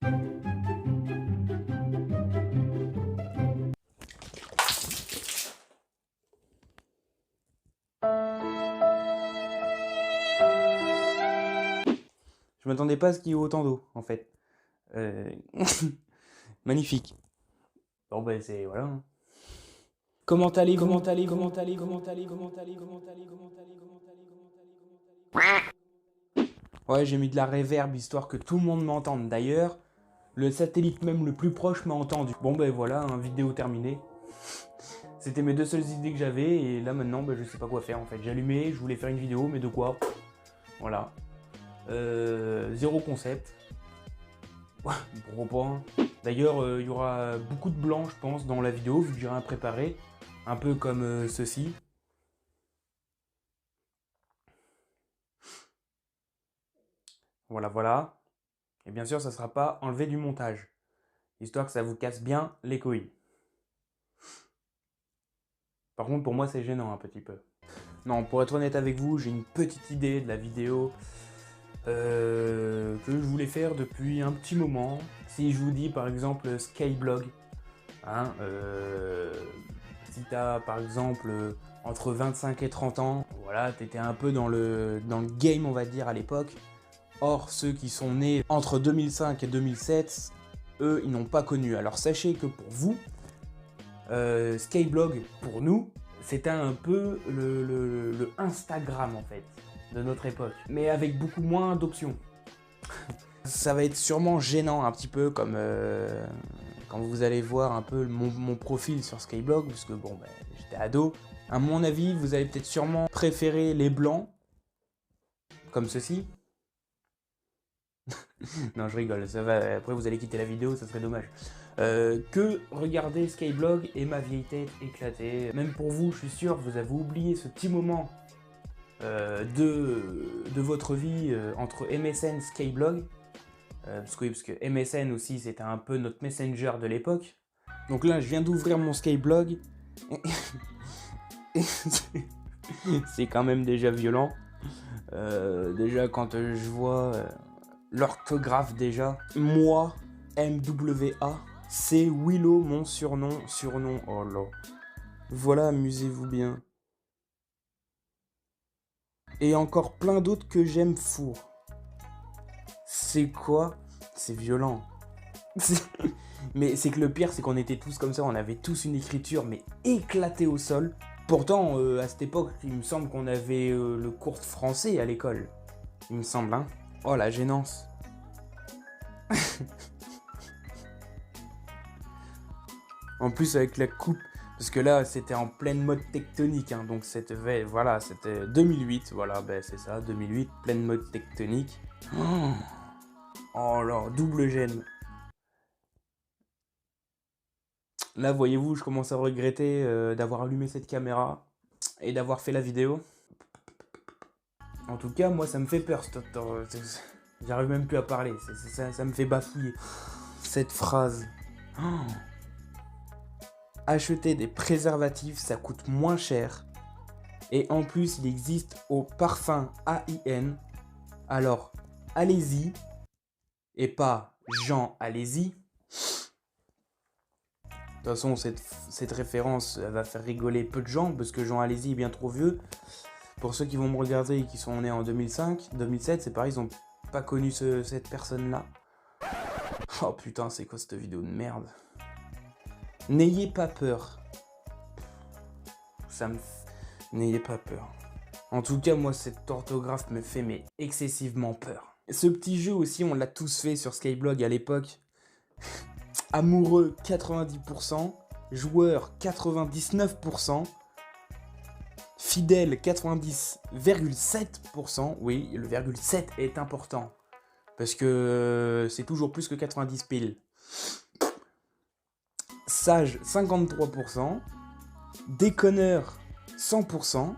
Je m'attendais pas à ce qu'il y ait autant d'eau, en fait. Magnifique. Bon, ben, c'est... Voilà. Comment allez-vous? Comment allez-vous? Comment allez-vous? Comment allez-vous? Comment allez-vous? Comment allez-vous? Comment allez-vous? Ouais, j'ai mis de la reverb histoire que tout le monde m'entende. D'ailleurs, le satellite même le plus proche m'a entendu. Bon, ben voilà, vidéo terminée. C'était mes deux seules idées que j'avais et là maintenant, ben, je sais pas quoi faire en fait. J'ai allumé, je voulais faire une vidéo, mais de quoi? Voilà. Zéro concept. Pourquoi pas? D'ailleurs, il y aura beaucoup de blanc, je pense, dans la vidéo, vu que j'ai rien préparé. Un peu comme ceci. Voilà, voilà. Et bien sûr, ça ne sera pas enlevé du montage. Histoire que ça vous casse bien les couilles. Par contre, pour moi, c'est gênant un petit peu. Non, pour être honnête avec vous, j'ai une petite idée de la vidéo que je voulais faire depuis un petit moment. Si je vous dis par exemple Skyblog, hein, si t'as par exemple entre 25 et 30 ans, voilà, t'étais un peu dans le game on va dire à l'époque. Or, ceux qui sont nés entre 2005 et 2007, eux, ils n'ont pas connu. Alors sachez que pour vous, Skyblog, pour nous, c'était un peu le Instagram en fait, de notre époque. Mais avec beaucoup moins d'options. Ça va être sûrement gênant un petit peu comme quand vous allez voir un peu mon profil sur Skyblog, parce que bon, ben, j'étais ado. À mon avis, vous allez peut-être sûrement préférer les blancs, comme ceci. Non, je rigole, ça va. Après vous allez quitter la vidéo, ça serait dommage. Que regarder Skyblog et ma vieille tête éclatée. Même pour vous, je suis sûr, vous avez oublié ce petit moment de votre vie entre MSN, Skyblog. Parce que MSN aussi, c'était un peu notre messenger de l'époque. Donc là, je viens d'ouvrir mon Skyblog. C'est quand même déjà violent. Déjà, quand je vois l'orthographe déjà. Moi, MWA, c'est Willow, mon surnom. Oh là. Voilà, amusez-vous bien. Et encore plein d'autres que j'aime four. C'est quoi? C'est violent. Mais c'est que le pire, c'est qu'on était tous comme ça, on avait tous une écriture, mais éclatée au sol. Pourtant, à cette époque, il me semble qu'on avait le cours de français à l'école. Il me semble, hein. Oh, la gênance. En plus, avec la coupe, parce que là, c'était en pleine mode tectonique, hein, donc c'était, voilà, c'était 2008, voilà, ben c'est ça, 2008, pleine mode tectonique. Oh là, double gêne. Là, voyez-vous, je commence à regretter d'avoir allumé cette caméra et d'avoir fait la vidéo. En tout cas, moi, ça me fait peur. J'arrive même plus à parler. Ça me fait bafouiller. Cette phrase. Acheter des préservatifs, ça coûte moins cher. Et en plus, il existe au parfum AIN. Alors, allez-y. Et pas Jean, allez-y. De toute façon, cette référence elle va faire rigoler peu de gens, parce que Jean Alési est bien trop vieux. Pour ceux qui vont me regarder et qui sont nés en 2005, 2007, c'est pareil, ils n'ont pas connu cette personne-là. Oh putain, c'est quoi cette vidéo de merde? N'ayez pas peur. N'ayez pas peur. En tout cas, moi, cette orthographe me fait mais excessivement peur. Ce petit jeu aussi, on l'a tous fait sur Skyblog à l'époque. Amoureux 90%, joueur 99%, fidèle 90,7%. Oui, le virgule 7 est important. Parce que c'est toujours plus que 90 piles. Sage 53%, déconneur 100%,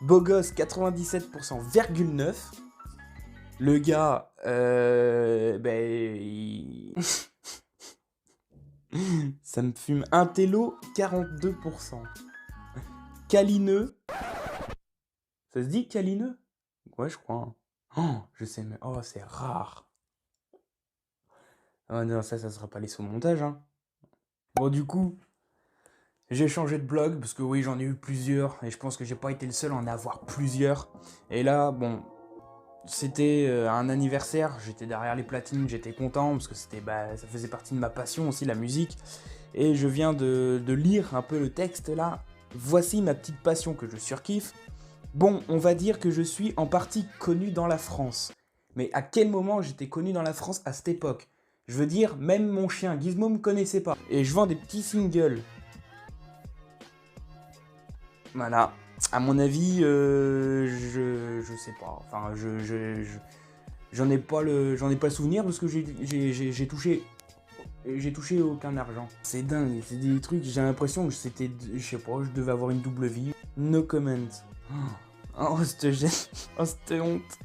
beau gosse 97,9%. Le gars, ça me fume. Un télo, 42%. Câlineux. Ça se dit câlineux? Ouais, je crois. Oh, je sais, mais oh, c'est rare. Ah non, ça sera pas laissé au montage, hein. Bon, du coup, j'ai changé de blog, parce que oui, j'en ai eu plusieurs, et je pense que j'ai pas été le seul à en avoir plusieurs. Et là, bon, c'était un anniversaire, j'étais derrière les platines, j'étais content, parce que ça faisait partie de ma passion aussi, la musique. Et je viens de lire un peu le texte là. Voici ma petite passion que je surkiffe. Bon, on va dire que je suis en partie connu dans la France. Mais à quel moment j'étais connu dans la France à cette époque? Je veux dire, même mon chien Gizmo me connaissait pas. Et je vends des petits singles. Voilà. À mon avis, je sais pas. Enfin, j'en ai pas le souvenir parce que j'ai touché aucun argent. C'est dingue, c'est des trucs, j'ai l'impression que c'était, je sais pas, je devais avoir une double vie. No comment. Oh, cette gêne, oh, cette honte.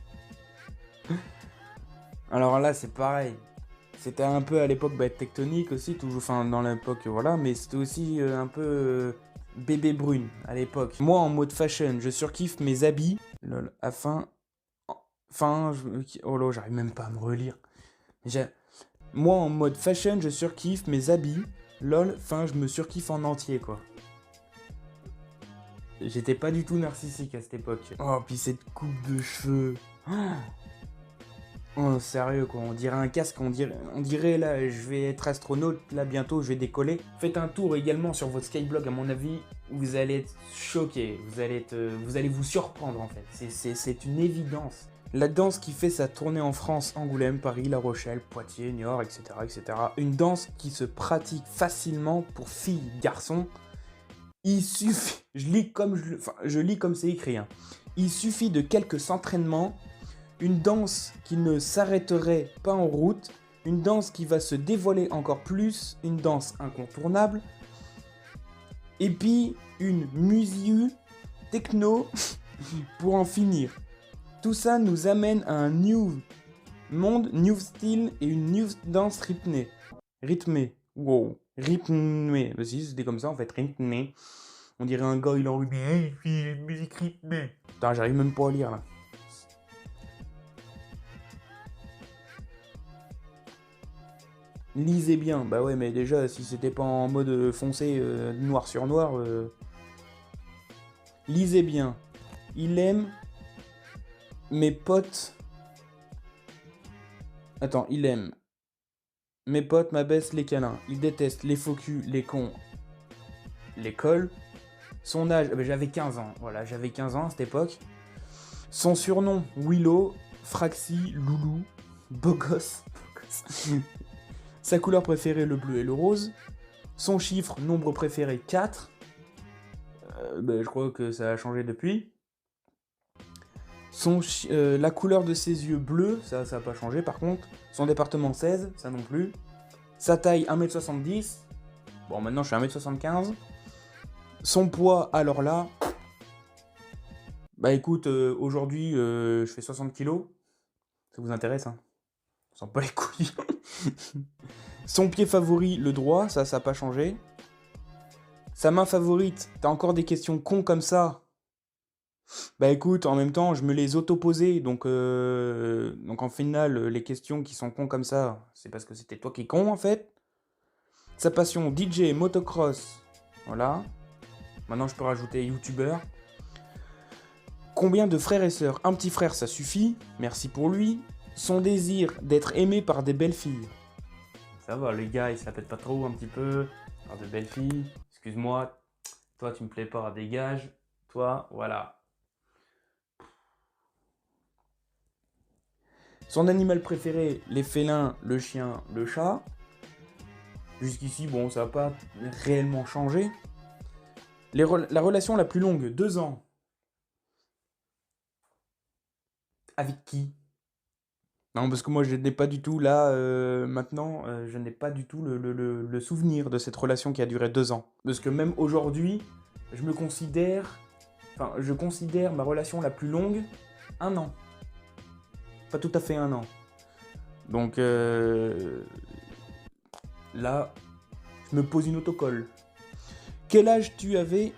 Alors là, c'est pareil. C'était un peu à l'époque tectonique aussi, toujours, enfin dans l'époque, voilà, mais c'était aussi un peu bébé brune à l'époque. Moi, en mode fashion, je surkiffe mes habits. Lol, oh là, j'arrive même pas à me relire. Moi, en mode fashion, je surkiffe mes habits. Lol, je me surkiffe en entier, quoi. J'étais pas du tout narcissique à cette époque. Oh, puis cette coupe de cheveux. Oh, sérieux, quoi. On dirait un casque, on dirait là, je vais être astronaute, là, bientôt, je vais décoller. Faites un tour également sur votre Skyblog, à mon avis, vous allez être choqués. Vous allez vous surprendre, en fait. C'est une évidence. La danse qui fait sa tournée en France, Angoulême, Paris, La Rochelle, Poitiers, Niort, etc., etc. Une danse qui se pratique facilement pour filles, garçons. Il suffit, je lis comme c'est écrit, hein. Il suffit de quelques entraînements, une danse qui ne s'arrêterait pas en route, une danse qui va se dévoiler encore plus, une danse incontournable, et puis une musique techno pour en finir. Tout ça nous amène à un new monde, new style et une new danse rythmée. Wow. Rythmée. Bah si, c'était comme ça en fait, rythmée. On dirait un gars, il enrhumé. Hey, puis musique rythmée. Putain, j'arrive même pas à lire là. Lisez bien. Bah ouais, mais déjà, si c'était pas en mode foncé, noir sur noir. Lisez bien. Il aime mes potes. Attends, il aime mes potes, ma baisse, les câlins. Il déteste les faux culs, les cons, l'école. Son âge, j'avais 15 ans. Voilà, j'avais 15 ans à cette époque. Son surnom, Willow, Fraxi, Loulou, beau gosse. Sa couleur préférée, le bleu et le rose. Son chiffre, nombre préféré, 4. Je crois que ça a changé depuis. La couleur de ses yeux bleus, ça a pas changé par contre. Son département 16, ça non plus. Sa taille 1m70. Bon, maintenant je suis 1m75. Son poids, alors là... Bah écoute, aujourd'hui je fais 60 kilos. Ça vous intéresse, hein? On s'en bat les couilles. Son pied favori, le droit, ça a pas changé. Sa main favorite, t'as encore des questions cons comme ça. Bah écoute, en même temps, je me les auto-posais, donc en final, les questions qui sont cons comme ça, c'est parce que c'était toi qui es con en fait. Sa passion, DJ, motocross, voilà. Maintenant, je peux rajouter youtubeur. Combien de frères et sœurs? Un petit frère, ça suffit, merci pour lui. Son désir d'être aimé par des belles filles. Ça va, les gars, ils se la pètent pas trop un petit peu. Par de belles filles, excuse-moi, toi tu me plais pas, dégage. Toi, voilà. Son animal préféré, les félins, le chien, le chat. Jusqu'ici, bon, ça n'a pas réellement changé. La relation la plus longue, 2 ans. Avec qui? Non, parce que moi, je n'ai pas du tout, là, maintenant, je n'ai pas du tout le souvenir de cette relation qui a duré 2 ans. Parce que même aujourd'hui, je considère ma relation la plus longue 1 an. Pas tout à fait 1 an. Donc, là, je me pose une autocolle. Quel âge tu avais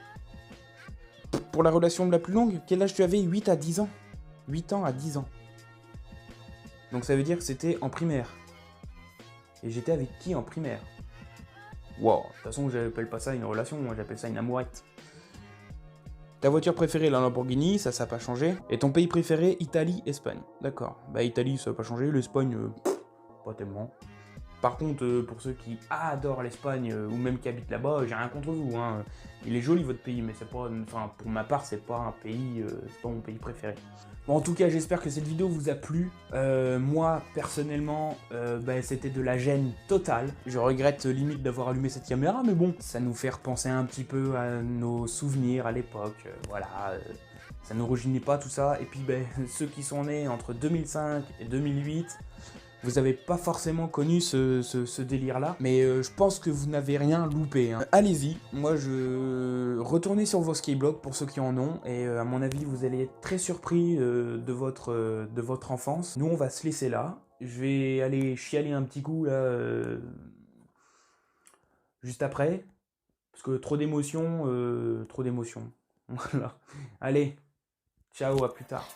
pour la relation la plus longue? Quel âge tu avais? 8 à 10 ans. 8 ans à 10 ans. Donc ça veut dire que c'était en primaire. Et j'étais avec qui en primaire? Wow, de toute façon, j'appelle pas ça une relation, moi j'appelle ça une amourette. Ta voiture préférée, la Lamborghini, ça n'a pas changé. Et ton pays préféré, Italie, Espagne. D'accord. Bah Italie, ça n'a pas changé. L'Espagne, pas tellement. Par contre, pour ceux qui adorent l'Espagne ou même qui habitent là-bas, j'ai rien contre vous. Hein. Il est joli votre pays, mais c'est pas, enfin pour ma part, c'est pas un pays, c'est pas mon pays préféré. Bon, en tout cas, j'espère que cette vidéo vous a plu. Moi, personnellement, c'était de la gêne totale. Je regrette limite d'avoir allumé cette caméra, mais bon, ça nous fait repenser un petit peu à nos souvenirs à l'époque. Voilà, ça ne nous rajeunit pas tout ça. Et puis, ceux qui sont nés entre 2005 et 2008, vous n'avez pas forcément connu ce délire-là, mais je pense que vous n'avez rien loupé. Hein. Allez-y, moi je retournez sur vos skyblogs pour ceux qui en ont, et à mon avis vous allez être très surpris de votre enfance. Nous on va se laisser là, je vais aller chialer un petit coup là, juste après, parce que trop d'émotions, Voilà. Allez, ciao, à plus tard.